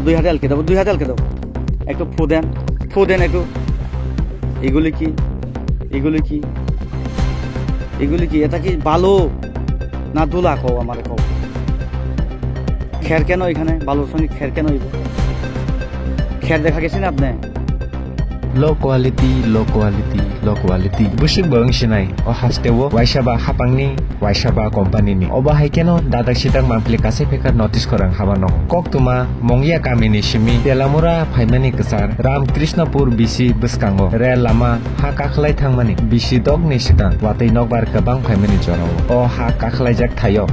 দুই হাতে আলকে দেবো, দুই হাতে আলকে দেবো। একটু ফু দেন একটু। এগুলি কি, এগুলি কি, এগুলি কি? এটা কি বালু না দুলা? কও আমারে কও। খের কেন এখানে? বালুর সঙ্গে খের কেন হইব? খের দেখা গেছেন আপনি? low quality busuk bang sinai o hastewo waisaba hapangni waisaba company ni oba haikeno dadak sidang mampli kase pekar notice korang habano koktuma mongya kamini simi telamura phaimani kesar ramkrishnapur bisi buskango rel lama ha kakhlai thangmani bisi dog ni sikang watai nokbar kabang phaimani jorao o ha kakhlai jak thayo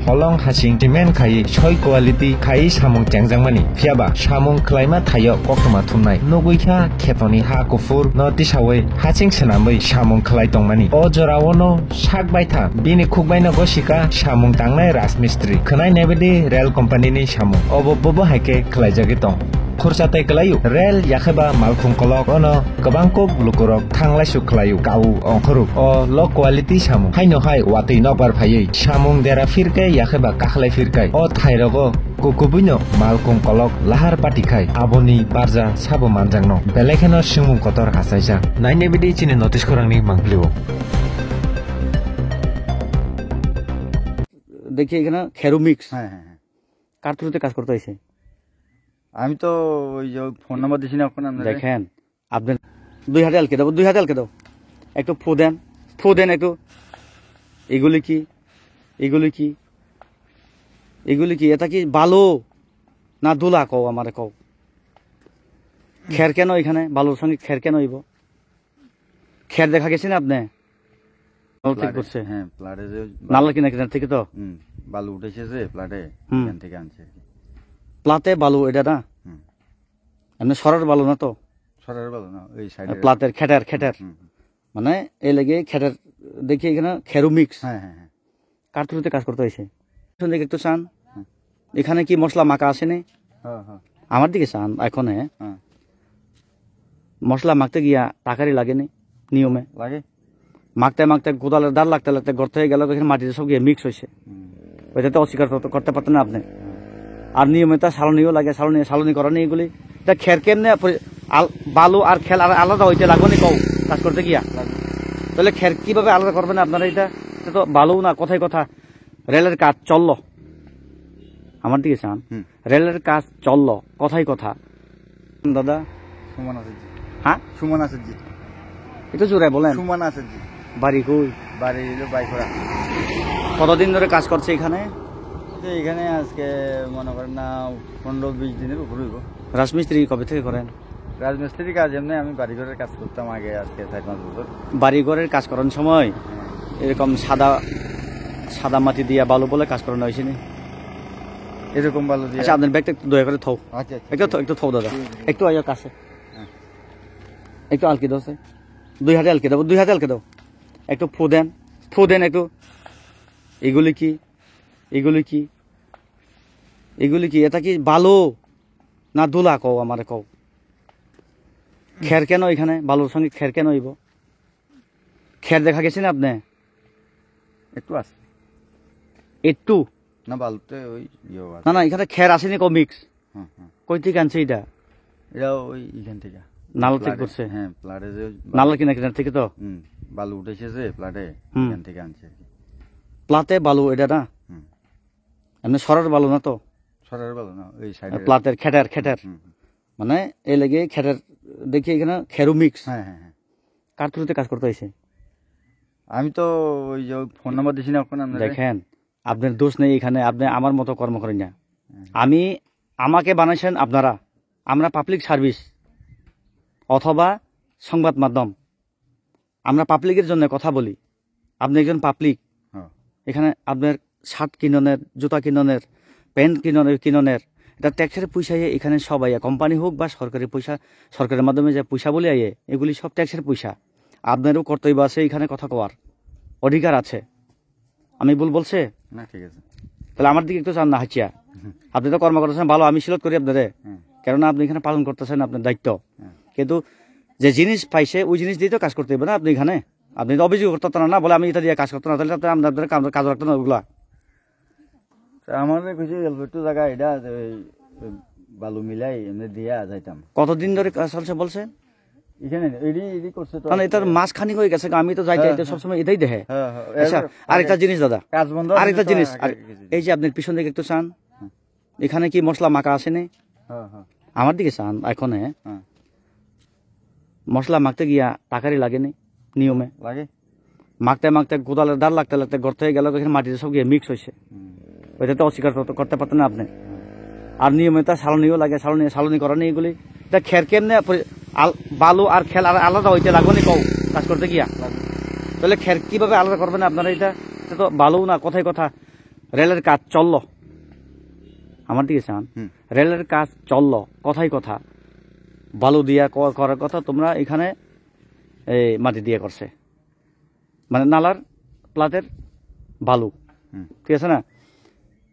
holong hasing dimen khai choi quality khai samung changjangmani phiaba samung khlaima thayo koktuma thumnai noguikha khetoni ha kufur notice hawe hasing senambai samung khlai tongmani o jorawono sakbaitha bini khukbaina gosika samung tangnai rasmistri khnai nebedi rail company ni samung obo haike khlai jagi tong khursatai kelayu rail yakheba malkhung kolok ono kabangkok lukurok thanglaisu khlayu kau ongkhoruk o low quality samung haino hai watai nokbar phaiyi samung dera firkai yakheba kakhlai firkai o thairogo kukubuino malkhung kolok lahar patikai aboni barja sabo manjangno belekheno singmung kotor hasaisa nainebidi chini notice korangni mangpliwo দেখি এখানে খেরু mix. হ্যাঁ হ্যাঁ হ্যাঁ কার থ্রুতে কাজ করতে হয়েছে? আমি তো ওই যে ফোন নাম্বার দিছি না ওখানে আপনাদের। দেখেন আপনি দুই হাতে আলকে দেবো, দুই হাতে আলকে দেবো। একটু ফু দেন একটু। এগুলি কি, এগুলি কি, এগুলি কি? এটা কি বালু না দুলা? কও আমারে কও। খের কেন এখানে? বালুর সঙ্গে খের কেন হইব? খের দেখা গেছেন আপনি? ঠিক করছে। হ্যাঁ প্লাটে যে নালা কিনা কিনার থেকে তো বালু উঠেছে যে প্লাটে হুম। এখান থেকে আনছে আর কি। প্লাতে বালু এটা না? হুম। এমনি সরার বালু না তো? সরার বালু না ওই সাইডে প্লাতের খেটার মানে এই লেগে খেটার দেখি এখানে খেরু মিক্স। হ্যাঁ হ্যাঁ হ্যাঁ কার থ্রুতে কাজ করতে হয়েছে? পিছন দিকে একটু চান। এখানে কি মশলা মাখা আসেনি? হ্যাঁ হ্যাঁ আমার দিকে চান। এখন হ্যাঁ মশলা মাখতে গিয়া টাকারই লাগেনি নিয়মে? লাগে। মাখতে কোদালের দাঁড় লাগতে গর্ত হয়ে গেল, এখানে মাটিতে সব গিয়ে মিক্স হয়েছে। ওইটাতে অস্বীকার করতে পারতেন না আপনি। আর নিয়মে তা সালনিও লাগে, সালনি করা নেই এগুলি। তা খের কেমনে বালু আর খেল আর আলাদা হইতে লাগবে নি কও কাজ করতে গিয়া? তাহলে খের কিভাবে আলাদা করবেন আপনারা? এটা তো বালু না। কথায় কথা রেলের কাজ চললো, আমার দিকে চান। রেলের কাজ চললো, কথায় কথা। দাদা সুমন আচার্য। হ্যাঁ সুমন আচার্য। একটু জোরে বলেন। সুমন আচার্য। বাড়ি কই? বাড়ি হলো বাইকড়া। কতদিন ধরে কাজ করছে এখানে? এখানে আজকে মনে করেন না 15-20 দিনের উপর হইব। রাজমিস্ত্রি কবে থেকে করেন? রাজমিস্ত্রি কাজ এমনি আমি বাড়িঘরের কাজ করতাম আগে, আজকে 4-5 বছর। বাড়িঘরের কাজ করার সময় এরকম সাদা মাটি দিয়া বালু বলে কাজ করানো হয়েছে নি? এরকম বালু দিয়ে। আচ্ছা আপনার ব্যাগটা একটু দয়া করে থৌ। আচ্ছা একটু থৌ দাদা, একটু আয় কাছে, একটু আলকি দাও। দুই হাতে আলকে দেবো, দুই হাতে আলকে দাও। একটু ফু দেন একটু। এগুলি কি, এগুলি কি, এগুলি কি? এটা কি বালু না দুলা? কও আমারে কও। খের কেন এখানে? বালুর সঙ্গে খের কেন হইব? খের দেখা গেছেন আপনি? একটু আছে একটু না বালুতে ওই না এখানে খের আসেনি কো মিক্স। কই থেকে আনছে এটা? এটা ওই এখান থেকে নালা থেকে করছে। হ্যাঁ প্লাটে যে নালা কিনার থেকে তো বালু উঠেছে যে প্লাটে এখান থেকে আনছে আর কি। প্লাতে বালু এটা না? এমনি সরার বালু না তো? সরার বালু না ওই সাইডে প্লাতের খেটার মানে এই লেগে খেটার দেখি এখানে খেরু মিক্স। হ্যাঁ হ্যাঁ হ্যাঁ কার থ্রুতে কাজ করতে হয়েছে? আমি তো ওই যে ফোন নাম্বার দিছি না ওখানে আপনাদের। দেখেন আপনার দোষ নেই এখানে, আপনি আমার মতো কর্ম করেন না। আমাকে বানাইছেন আপনারা। আমরা পাবলিক সার্ভিস অথবা সংবাদ মাধ্যম, আমরা পাবলিকের জন্য কথা বলি। আপনি একজন পাবলিক। এখানে আপনার শার্ট কিননের, জুতা কিননের, প্যান্ট কিননের এটা ট্যাক্সের পয়সায় এখানে সব আইয়া, কোম্পানি হোক বা সরকারি পয়সা, সরকারের মাধ্যমে যে পয়সা বলে আইয়ে, এগুলি সব ট্যাক্সের পয়সা। আপনারও কর্তব্য আছে এখানে কথা কওয়ার অধিকার আছে। আমি ভুল বলছে না? ঠিক আছে তাহলে আমার দিকে একটু চান না হাঁচিয়া। আপনি তো কর্ম করতেছেন ভালো, আমি সিলত করি আপনারে, কেননা আপনি এখানে পালন করতেছেন আপনার দায়িত্ব। কিন্তু যে জিনিস পাইছে ওই জিনিস দিয়ে তো কাজ করতে হবে না। আপনি তো অভিযোগ করতে না বলে আমি এটা দিয়ে কাজ করতে না, তাহলে আপনাদের কাজ রাখতো না ওগুলা। আমাদের কিছু একটু জায়গা এটা বালু মিলাই এমনি দিয়া যাইতাম। কতদিন ধরে কাজ চলছে বলছে? এখানে এডি করছে তো। মানে এটার মাঝখানি হয়ে গেছে, আমি তো যাইতে যাইতে সবসময় এটাই দেখে। হ্যাঁ, হ্যাঁ। আচ্ছা, আরেকটা জিনিস দাদা, কাজ বন্ধ। আরেকটা জিনিস, এই যে আপনার পিছন দিকে একটু চান, এখানে কি মশলা মাখা আসেনি? হ্যাঁ, হ্যাঁ, আমার দিকে চান, এখন হ্যাঁ। মশলা মাখতে গিয়া টাকারই লাগেনি নিয়মে, লাগে। মাখতে মাখতে কোদালের দাঁড় লাগতে লাগতে গর্ত হয়ে গেল, এখানে মাটিতে সব গিয়ে মিক্স হয়েছে। ওইটা তো অস্বীকার করতে পারতেন না আপনি। আর নিয়মে তো সালনিও লাগে, সালনি করা নেই এগুলি। এটা খের কেমনে বালু আর খেল আলাদা হইতে লাগবে নি কও কাজ করতে গিয়া? তাহলে খের কিভাবে আলাদা করবেন আপনারা? এটা তো বালু না, কথাই কথা। রেলের কাজ চললো, আমার দিকে চান, রেলের কাজ চললো, কথাই কথা। বালু দিয়া করার কথা, তোমরা এখানে এই মাটি দিয়ে করছে, মানে নালার প্লাটের বালু, ঠিক আছে না?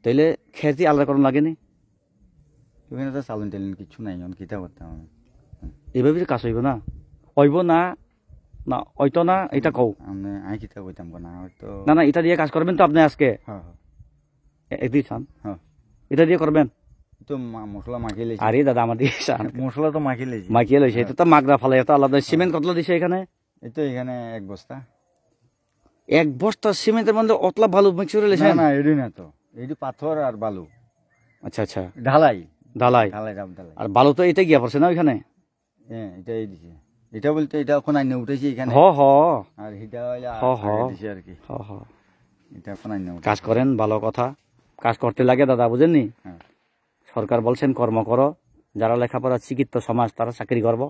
তাইলে খেতি আলাদা করানো লাগেনি? ওখানে তো চালন টালন কিছু নাই, কিতা করতাম আমি। এইভাবে কাজ হইব না, হইব না, না হইতো না, এটা কও। আমি কিতা কইতাম না হয়তো। না না, এটা দিয়ে কাজ করবেন তো আপনি আজকে? হ্যাঁ, একদিন চান হ্যাঁ। এটা দিয়ে করবেন? তো মশলা মাখিয়ে লেছি। আরে দাদা, আমার দিকে চান, মশলা তো মাখিয়ে লেছি। মাখিয়ে লইছে, এটা তো মাগরা ফালাই, এটা আলাদা। সিমেন্ট কতলা দিছে এখানে? এই তো এখানে 1 বস্তা। 1 বস্তা সিমেন্টের মধ্যে অতলা ভালো মিক্স করে লেছেন? না, এডি না তো, এডি পাথর আর বালু। আচ্ছা আচ্ছা, ঢালাই ঢালাই। ঢালাই। আর বালু তো এটা গিয়া পড়ছে না ওইখানে? হ্যাঁ, এটাই দিছে। এটা বলতে এটা এখন আইনে উঠেছি এখানে। হ হ আর এটা হইলে হ দিছে আর কি। হ হ। এটা এখন আইনে উঠেছি। কাজ করেন, ভালো কথা, কাজ করতে লাগে দাদা, বুঝেননি? হ্যাঁ। সরকার বলছেন কর্ম করো, যারা লেখাপড়া শিক্ষিত সমাজ তারা চাকরি করব,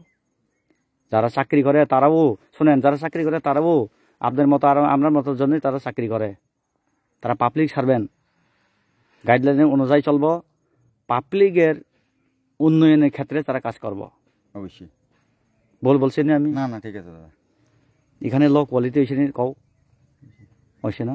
যারা চাকরি করে তারাও শুনেন, যারা চাকরি করে তারাও আপনাদের মতো আর আপনার মতো জন্যই তারা চাকরি করে। তারা পাবলিক সার্ভেন্ট, গাইডলাইন অনুযায়ী চলব, পাবলিকের উন্নয়নের ক্ষেত্রে তারা কাজ করব। অবশ্যই। বলছি না আমি? না, ঠিক আছে দাদা। এখানে লো কোয়ালিটি হয়েছে কও, হয়েছে না?